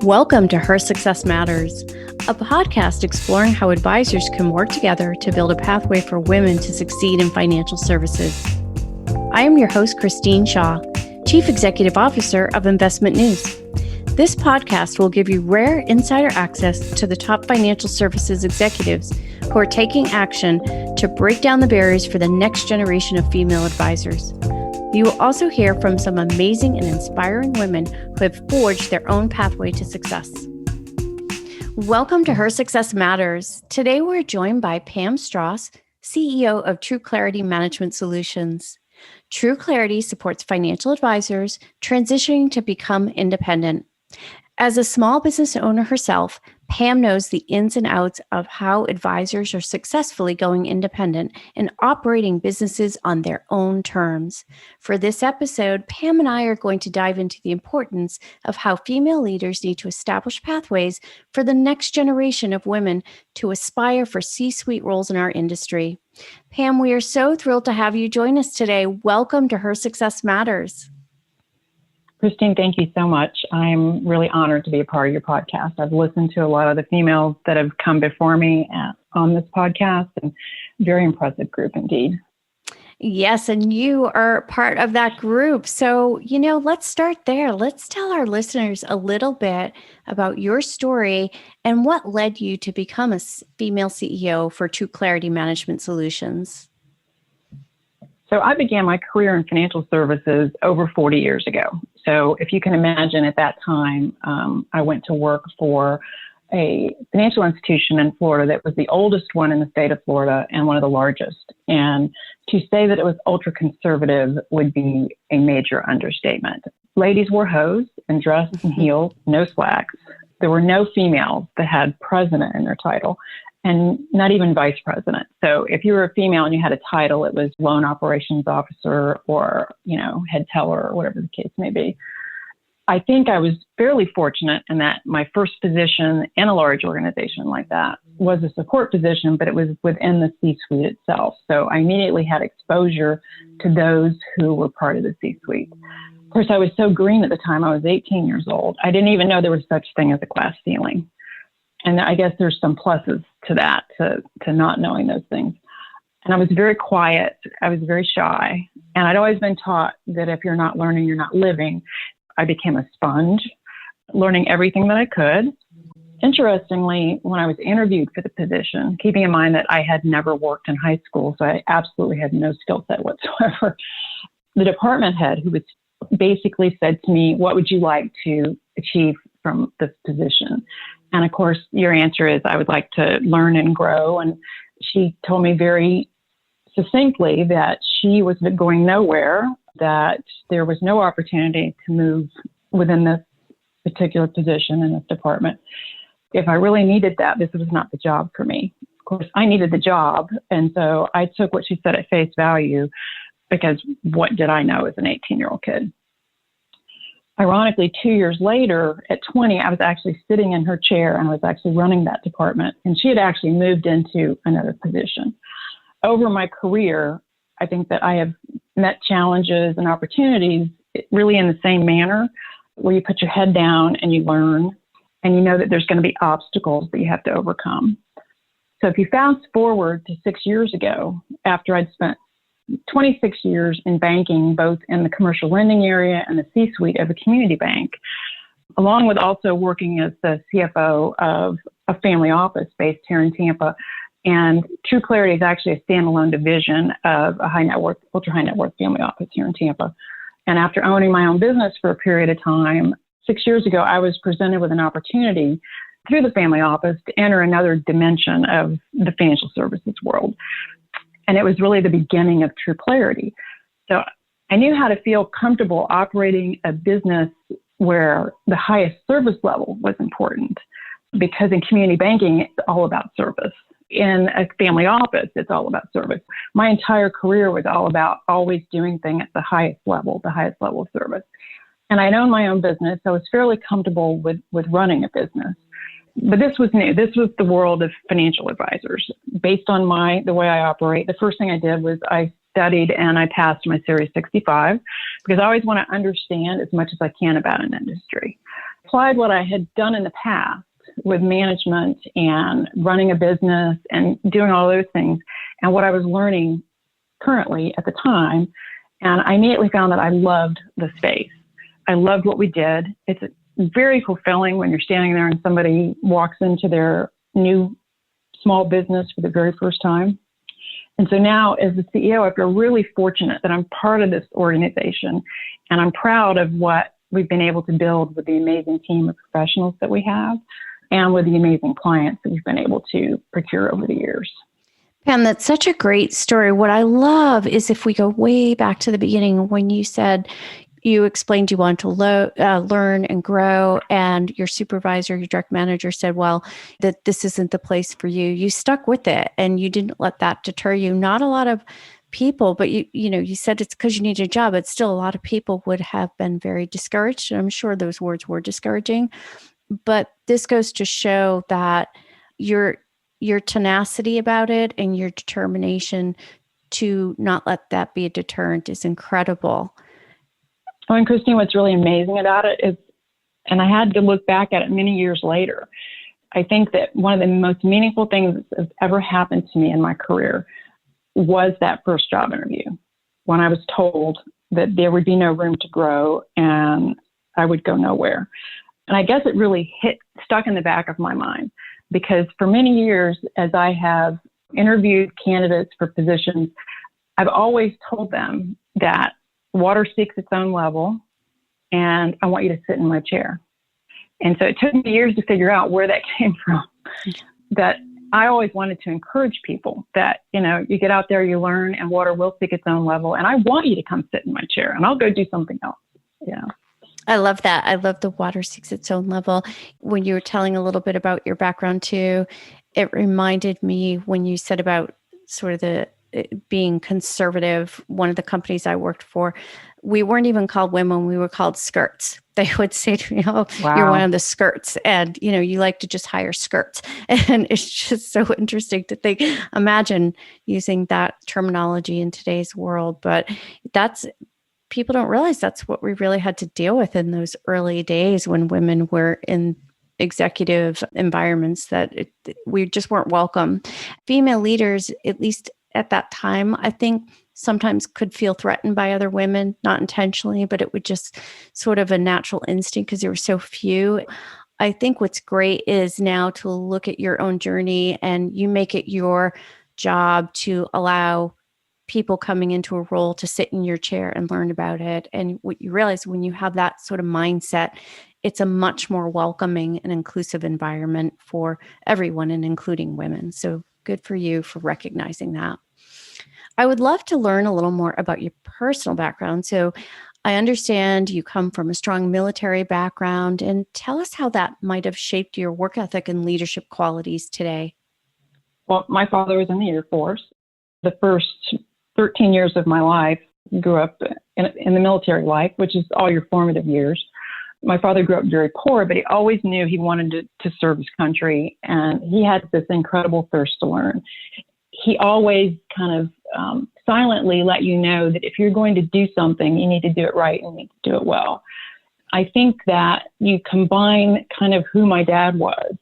Welcome to Her Success Matters, a podcast exploring how advisors can work together to build a pathway for women to succeed in financial services. I am your host, Christine Shaw, Chief Executive Officer of Investment News. This podcast will give you rare insider access to the top financial services executives who are taking action to break down the barriers for the next generation of female advisors. You will also hear from some amazing and inspiring women who have forged their own pathway to success. Welcome to Her Success Matters. Today we're joined by Pam Stross, CEO of TruClarity Management Solutions. TruClarity supports financial advisors transitioning to become independent. As a small business owner herself, Pam knows the ins and outs of how advisors are successfully going independent and operating businesses on their own terms. For this episode, Pam and I are going to dive into the importance of how female leaders need to establish pathways for the next generation of women to aspire for C-suite roles in our industry. Pam, we are so thrilled to have you join us today. Welcome to Her Success Matters. Christine, thank you so much. I'm really honored to be a part of your podcast. I've listened to a lot of the females that have come before me on this podcast, and very impressive group indeed. Yes, and you are part of that group. So, let's start there. Let's tell our listeners a little bit about your story and what led you to become a female CEO for TruClarity Management Solutions. So I began my career in financial services over 40 years ago. So if you can imagine, at that time, I went to work for a financial institution in Florida that was the oldest one in the state of Florida and one of the largest. And to say that it was ultra conservative would be a major understatement. Ladies wore hose and dressed in heels, no slacks. There were no females that had president in their title, and not even vice president. So if you were a female and you had a title, it was loan operations officer or, head teller or whatever the case may be. I think I was fairly fortunate in that my first position in a large organization like that was a support position, but it was within the C-suite itself. So I immediately had exposure to those who were part of the C-suite. Of course, I was so green at the time. I was 18 years old. I didn't even know there was such thing as a glass ceiling. And I guess there's some pluses to that, to not knowing those things. And I was very quiet. I was very shy. And I'd always been taught that if you're not learning, you're not living. I became a sponge, learning everything that I could. Interestingly, when I was interviewed for the position, keeping in mind that I had never worked in high school, so I absolutely had no skill set whatsoever, the department head, who was basically said to me, "What would you like to achieve from this position?" And of course, your answer is, I would like to learn and grow. And she told me very succinctly that she was going nowhere, that there was no opportunity to move within this particular position in this department. If I really needed that, this was not the job for me. Of course, I needed the job. And so I took what she said at face value, because what did I know as an 18-year-old kid? Ironically, 2 years later, at 20, I was actually sitting in her chair and I was actually running that department. And she had actually moved into another position. Over my career, I think that I have met challenges and opportunities really in the same manner, where you put your head down and you learn, and you know that there's going to be obstacles that you have to overcome. So if you fast forward to 6 years ago, after I'd spent 26 years in banking, both in the commercial lending area and the C-suite of a community bank, along with also working as the CFO of a family office based here in Tampa. And TruClarity is actually a standalone division of a high net worth, ultra high net worth family office here in Tampa. And after owning my own business for a period of time, 6 years ago, I was presented with an opportunity through the family office to enter another dimension of the financial services world. And it was really the beginning of TruClarity. So I knew how to feel comfortable operating a business where the highest service level was important, because in community banking, it's all about service. In a family office, it's all about service. My entire career was all about always doing things at the highest level of service. And I'd owned my own business, so I was fairly comfortable with running a business. But this was new. This was the world of financial advisors. Based on the way I operate, the first thing I did was I studied and I passed my Series 65, because I always want to understand as much as I can about an industry. applied what I had done in the past with management and running a business and doing all those things and what I was learning currently at the time. And I immediately found that I loved the space. I loved what we did. It's very fulfilling when you're standing there and somebody walks into their new small business for the very first time. And so now as the CEO, I feel really fortunate that I'm part of this organization, and I'm proud of what we've been able to build with the amazing team of professionals that we have and with the amazing clients that we've been able to procure over the years. Pam, that's such a great story. What I love is if we go way back to the beginning when you said, you explained you want to learn and grow, and your supervisor, your direct manager said, well, that this isn't the place for you. You stuck with it and you didn't let that deter you. Not a lot of people, but you said it's because you need a job, but still a lot of people would have been very discouraged. And I'm sure those words were discouraging, but this goes to show that your tenacity about it and your determination to not let that be a deterrent is incredible. Oh, and Christine, what's really amazing about it is, and I had to look back at it many years later, I think that one of the most meaningful things that's ever happened to me in my career was that first job interview, when I was told that there would be no room to grow and I would go nowhere. And I guess it really stuck in the back of my mind, because for many years, as I have interviewed candidates for positions, I've always told them that water seeks its own level, and I want you to sit in my chair. And so it took me years to figure out where that came from. That I always wanted to encourage people that, you get out there, you learn, and water will seek its own level. And I want you to come sit in my chair, and I'll go do something else. Yeah. I love that. I love the water seeks its own level. When you were telling a little bit about your background too, it reminded me when you said about sort of the being conservative. One of the companies I worked for, we weren't even called women. We were called skirts. They would say to me, oh, wow, you're one of the skirts. And, you like to just hire skirts. And it's just so interesting to think, imagine using that terminology in today's world. But people don't realize that's what we really had to deal with in those early days when women were in executive environments, that we just weren't welcome. Female leaders, at least at that time, I think sometimes could feel threatened by other women, not intentionally, but it would just sort of a natural instinct because there were so few. I think what's great is now to look at your own journey and you make it your job to allow people coming into a role to sit in your chair and learn about it. And what you realize when you have that sort of mindset, it's a much more welcoming and inclusive environment for everyone and including women. So good for you for recognizing that. I would love to learn a little more about your personal background. So I understand you come from a strong military background, and tell us how that might have shaped your work ethic and leadership qualities today. Well, my father was in the Air Force. The first 13 years of my life grew up in the military life, which is all your formative years. My father grew up very poor, but he always knew he wanted to serve his country, and he had this incredible thirst to learn. He always kind of silently let you know that if you're going to do something, you need to do it right and you need to do it well. I think that you combine kind of who my dad was,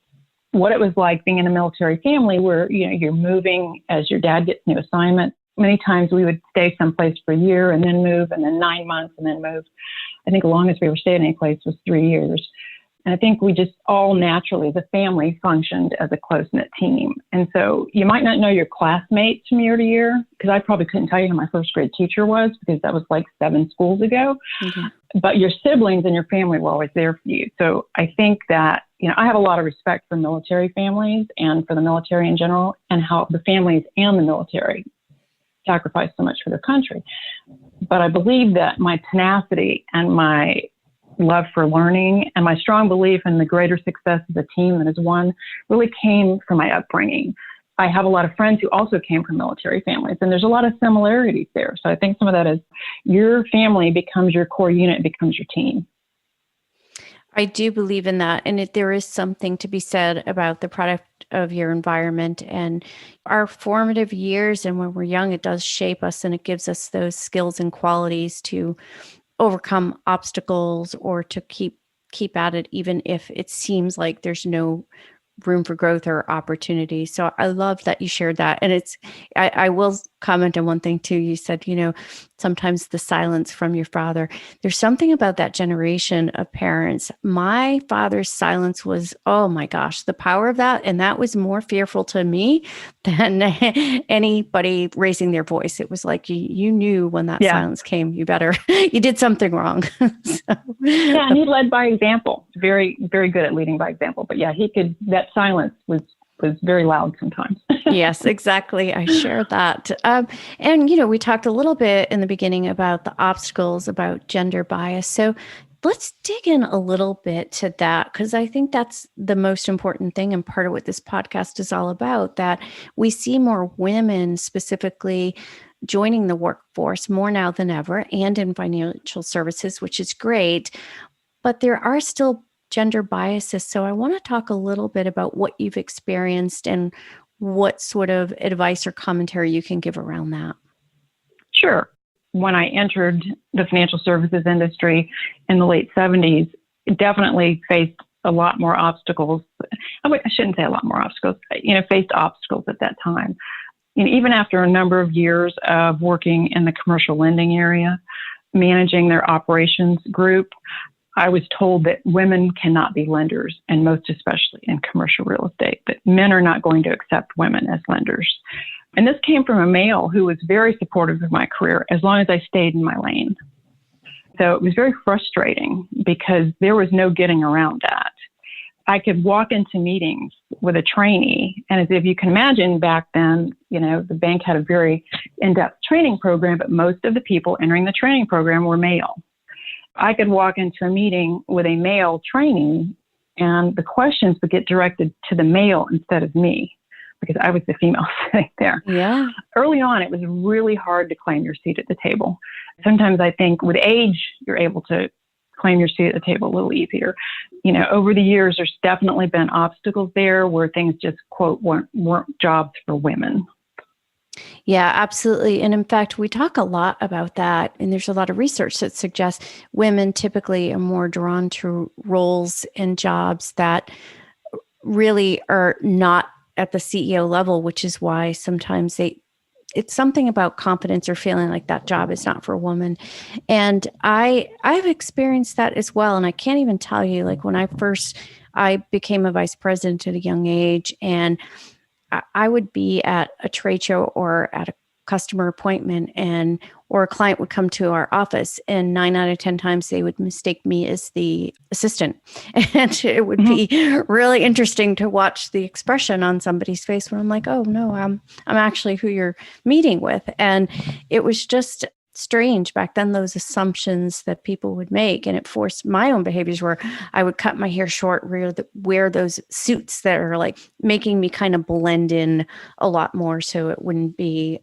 what it was like being in a military family where, you're moving as your dad gets new assignments. Many times we would stay someplace for a year and then move, and then 9 months and then move. I think the longest we ever stayed in any place was 3 years. And I think we just all naturally, as a family, functioned as a close-knit team. And so you might not know your classmates from year to year, because I probably couldn't tell you who my first grade teacher was, because that was like 7 schools ago. Mm-hmm. But your siblings and your family were always there for you. So I think that, I have a lot of respect for military families and for the military in general, and how the families and the military sacrifice so much for their country. But I believe that my tenacity and my love for learning and my strong belief in the greater success of the team that is won really came from my upbringing. I have a lot of friends who also came from military families, and there's a lot of similarities there. So I think some of that is your family becomes your core unit, becomes your team. I do believe in that. And there is something to be said about the product of your environment and our formative years. And when we're young, it does shape us and it gives us those skills and qualities to overcome obstacles or to keep keep at it, even if it seems like there's no room for growth or opportunity. So I love that you shared that. And I will comment on one thing too. You said, sometimes the silence from your father, there's something about that generation of parents. My father's silence was, oh my gosh, the power of that. And that was more fearful to me than anybody raising their voice. It was like, you knew when that silence came, you did something wrong. Yeah, and he led by example. Very, very good at leading by example. But yeah, that silence was very loud sometimes. Yes, exactly. I share that. And, we talked a little bit in the beginning about the obstacles, about gender bias. So let's dig in a little bit to that, because I think that's the most important thing and part of what this podcast is all about, that we see more women specifically joining the workforce more now than ever and in financial services, which is great. But there are still gender biases. So I want to talk a little bit about what you've experienced and what sort of advice or commentary you can give around that. Sure. When I entered the financial services industry in the late 70s, it definitely faced a lot more obstacles. I shouldn't say a lot more obstacles, faced obstacles at that time. Even after a number of years of working in the commercial lending area, managing their operations group, I was told that women cannot be lenders, and most especially in commercial real estate, that men are not going to accept women as lenders. And this came from a male who was very supportive of my career as long as I stayed in my lane. So it was very frustrating because there was no getting around that. I could walk into meetings with a trainee, and as if you can imagine back then, the bank had a very in-depth training program, but most of the people entering the training program were male. I could walk into a meeting with a male trainee and the questions would get directed to the male instead of me because I was the female sitting there. Yeah. Early on, it was really hard to claim your seat at the table. Sometimes I think with age, you're able to claim your seat at the table a little easier. Over the years, there's definitely been obstacles there where things just, quote, weren't jobs for women. Yeah, absolutely. And in fact, we talk a lot about that. And there's a lot of research that suggests women typically are more drawn to roles and jobs that really are not at the CEO level, which is why sometimes it's something about confidence or feeling like that job is not for a woman. And I've experienced that as well. And I can't even tell you, like when I became a vice president at a young age, and I would be at a trade show or at a customer appointment or a client would come to our office, and 9 out of 10 times they would mistake me as the assistant. And it would be really interesting to watch the expression on somebody's face when I'm like, oh no, I'm actually who you're meeting with. And it was just strange back then, those assumptions that people would make. And it forced my own behaviors where I would cut my hair short, wear those suits that are like making me kind of blend in a lot more so it wouldn't be,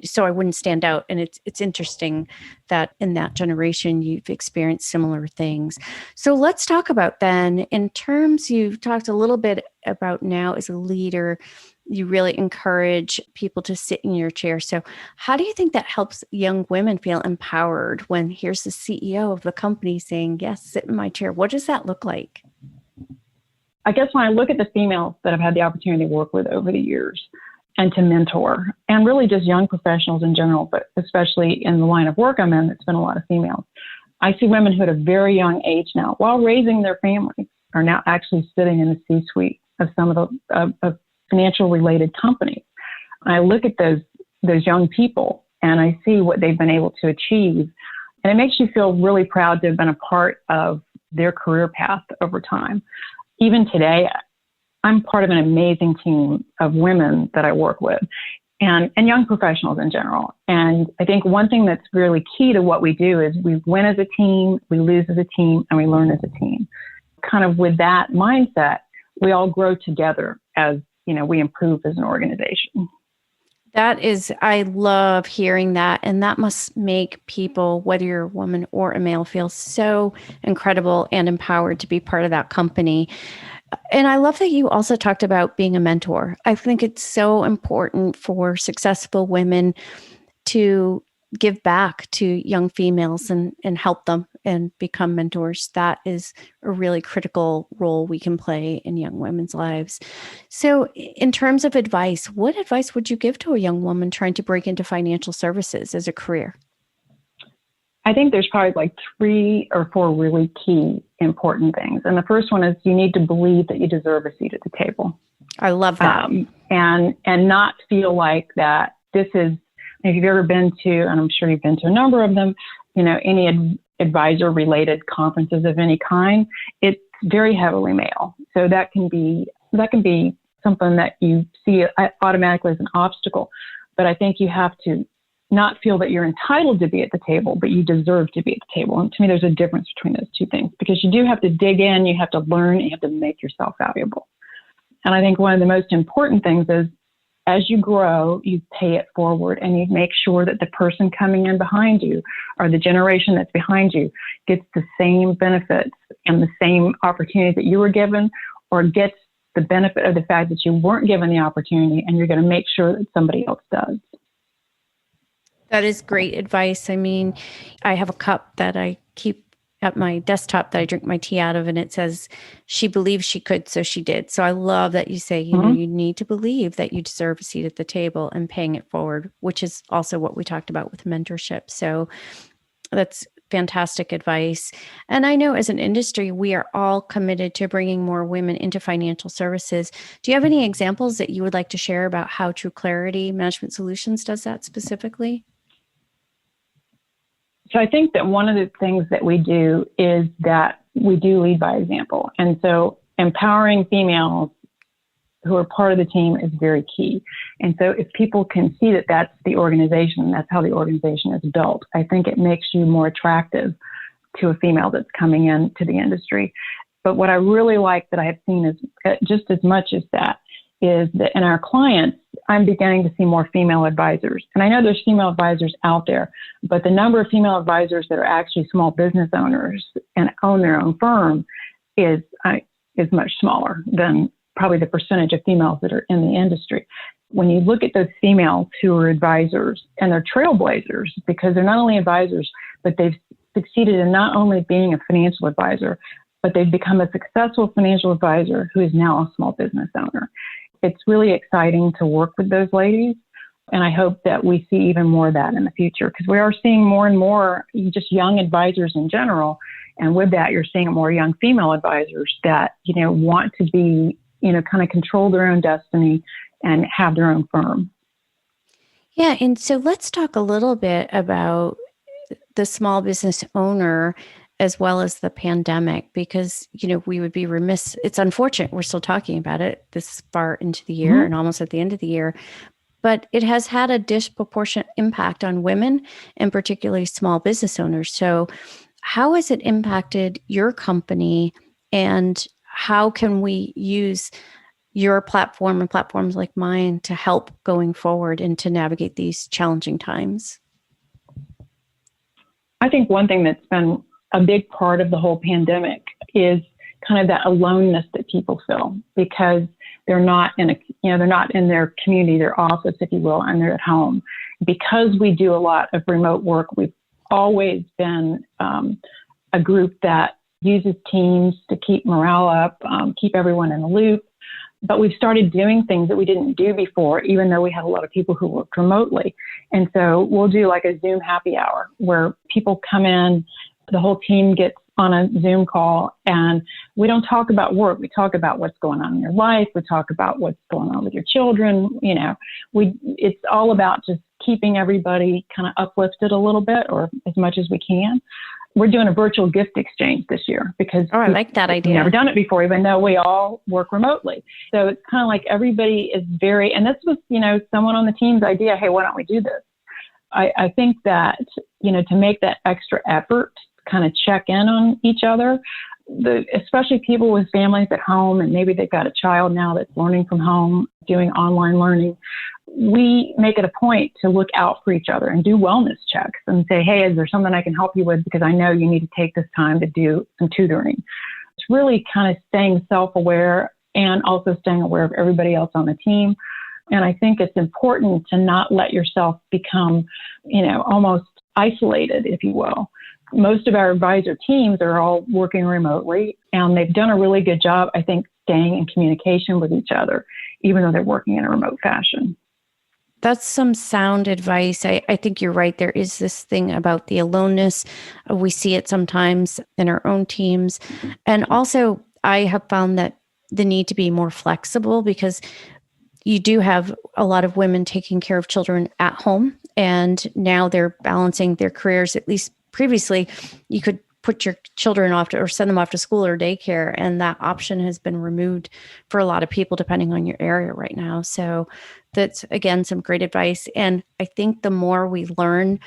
so I wouldn't stand out. And it's interesting that in that generation, you've experienced similar things. So let's talk about then, in terms, you've talked a little bit about now as a leader, you really encourage people to sit in your chair. So how do you think that helps young women feel empowered when here's the CEO of the company saying, yes, sit in my chair? What does that look like? I guess when I look at the females that I've had the opportunity to work with over the years and to mentor, and really just young professionals in general, but especially in the line of work I'm in, it's been a lot of females. I see women who at a very young age now, while raising their families, are now actually sitting in the C-suite of some of the financial related companies. I look at those young people and I see what they've been able to achieve. And it makes you feel really proud to have been a part of their career path over time. Even today, I'm part of an amazing team of women that I work with and young professionals in general. And I think one thing that's really key to what we do is we win as a team, we lose as a team, and we learn as a team. Kind of with that mindset, we all grow together as we improve as an organization. I love hearing that. And that must make people, whether you're a woman or a male, feel so incredible and empowered to be part of that company. And I love that you also talked about being a mentor. I think it's so important for successful women to give back to young females and help them and become mentors. That is a really critical role we can play in young women's lives. So in terms of advice, what advice would you give to a young woman trying to break into financial services as a career? I think there's probably like 3 or 4 really key important things. And the first one is you need to believe that you deserve a seat at the table. I love that. And not feel like that this is, if you've ever been to, and I'm sure you've been to a number of them, any advisor related conferences of any kind, it's very heavily male. So that can be something that you see automatically as an obstacle. But I think you have to not feel that you're entitled to be at the table, but you deserve to be at the table. And to me, there's a difference between those two things, because you do have to dig in, you have to learn, you have to make yourself valuable. And I think one of the most important things is, as you grow, you pay it forward and you make sure that the person coming in behind you, or the generation that's behind you, gets the same benefits and the same opportunity that you were given, or gets the benefit of the fact that you weren't given the opportunity, and you're going to make sure that somebody else does. That is great advice. I mean, I have a cup that I keep at my desktop that I drink my tea out of, and it says, she believed she could, so she did. So I love that you say, you need to believe that you deserve a seat at the table, and paying it forward, which is also what we talked about with mentorship. So that's fantastic advice. And I know as an industry, we are all committed to bringing more women into financial services. Do you have any examples that you would like to share about how TruClarity Management Solutions does that specifically? So I think that one of the things that we do is that we do lead by example. And so empowering females who are part of the team is very key. And so if people can see that that's the organization, that's how the organization is built, I think it makes you more attractive to a female that's coming into the industry. But what I really like that I have seen is just as much as that is that in our clients, I'm beginning to see more female advisors. And I know there's female advisors out there, but the number of female advisors that are actually small business owners and own their own firm is much smaller than probably the percentage of females that are in the industry. When you look at those females who are advisors, and they're trailblazers, because they're not only advisors, but they've succeeded in not only being a financial advisor, but they've become a successful financial advisor who is now a small business owner. It's really exciting to work with those ladies. And I hope that we see even more of that in the future, because we are seeing more and more just young advisors in general. And with that, you're seeing more young female advisors that, want to be, kind of control their own destiny and have their own firm. Yeah. And so let's talk a little bit about the small business owner as well as the pandemic, because, we would be remiss. It's unfortunate we're still talking about it this far into the year and almost at the end of the year, but it has had a disproportionate impact on women and particularly small business owners. So how has it impacted your company, and how can we use your platform and platforms like mine to help going forward and to navigate these challenging times? I think one thing that's been a big part of the whole pandemic is kind of that aloneness that people feel, because they're not in they're not in their community, their office, if you will, and they're at home. Because we do a lot of remote work, we've always been a group that uses Teams to keep morale up, keep everyone in the loop. But we've started doing things that we didn't do before, even though we had a lot of people who worked remotely. And so we'll do like a Zoom happy hour where people come in, the whole team gets on a Zoom call, and we don't talk about work. We talk about what's going on in your life. We talk about what's going on with your children. It's all about just keeping everybody kind of uplifted a little bit, or as much as we can. We're doing a virtual gift exchange this year because I like that idea. We've never done it before, even though we all work remotely. So it's kind of like everybody is and this was, someone on the team's idea. Hey, why don't we do this? I think that, to make that extra effort, kind of check in on each other, especially people with families at home, and maybe they've got a child now that's learning from home, doing online learning. We make it a point to look out for each other and do wellness checks and say, hey, is there something I can help you with? Because I know you need to take this time to do some tutoring. It's really kind of staying self-aware and also staying aware of everybody else on the team. And I think it's important to not let yourself become, almost isolated, if you will. Most of our advisor teams are all working remotely, and they've done a really good job, I think, staying in communication with each other, even though they're working in a remote fashion. That's some sound advice. I think you're right. There is this thing about the aloneness. We see it sometimes in our own teams. And also, I have found that the need to be more flexible, because you do have a lot of women taking care of children at home, and now they're balancing their careers. At least previously, you could put your children off to, or send them off to school or daycare, and that option has been removed for a lot of people depending on your area right now. So that's, again, some great advice. And I think the more we learn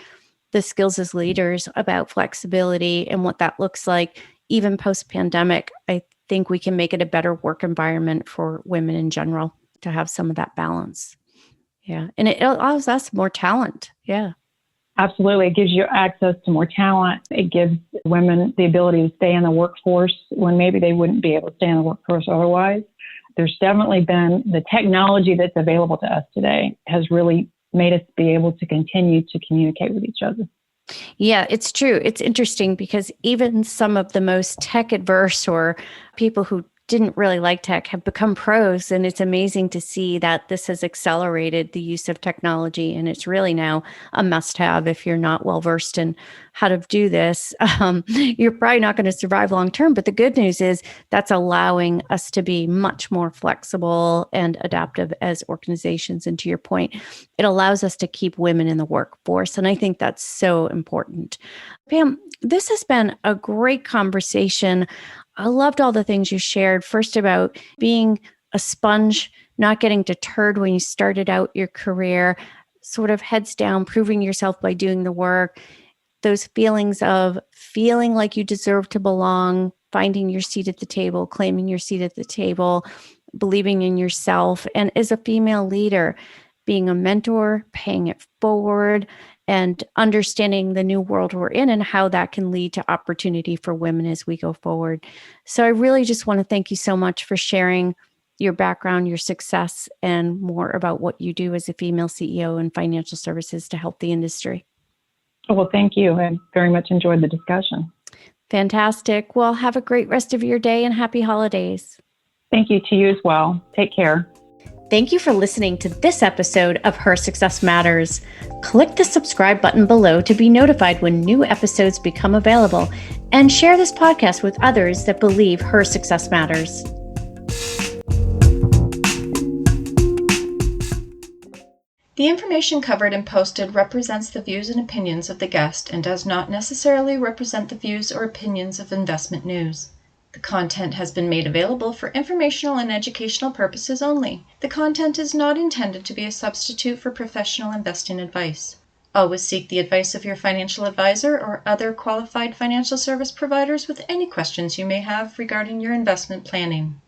the skills as leaders about flexibility and what that looks like, even post-pandemic, I think we can make it a better work environment for women in general to have some of that balance. Yeah. And it allows us more talent. Yeah. Absolutely. It gives you access to more talent. It gives women the ability to stay in the workforce when maybe they wouldn't be able to stay in the workforce otherwise. There's definitely been the technology that's available to us today has really made us be able to continue to communicate with each other. Yeah, it's true. It's interesting because even some of the most tech adverse or people who didn't really like tech have become pros. And it's amazing to see that this has accelerated the use of technology. And it's really now a must have. If you're not well versed in how to do this, you're probably not going to survive long term. But the good news is that's allowing us to be much more flexible and adaptive as organizations. And to your point, it allows us to keep women in the workforce. And I think that's so important. Pam, this has been a great conversation. I loved all the things you shared. First, about being a sponge, not getting deterred when you started out your career, sort of heads down, proving yourself by doing the work. Those feelings of feeling like you deserve to belong, finding your seat at the table, claiming your seat at the table, believing in yourself. And as a female leader, being a mentor, paying it forward, and understanding the new world we're in and how that can lead to opportunity for women as we go forward. So I really just want to thank you so much for sharing your background, your success, and more about what you do as a female CEO in financial services to help the industry. Well, thank you. I very much enjoyed the discussion. Fantastic. Well, have a great rest of your day and happy holidays. Thank you to you as well. Take care. Thank you for listening to this episode of Her Success Matters. Click the subscribe button below to be notified when new episodes become available, and share this podcast with others that believe her success matters. The information covered and posted represents the views and opinions of the guest and does not necessarily represent the views or opinions of Investment News. The content has been made available for informational and educational purposes only. The content is not intended to be a substitute for professional investing advice. Always seek the advice of your financial advisor or other qualified financial service providers with any questions you may have regarding your investment planning.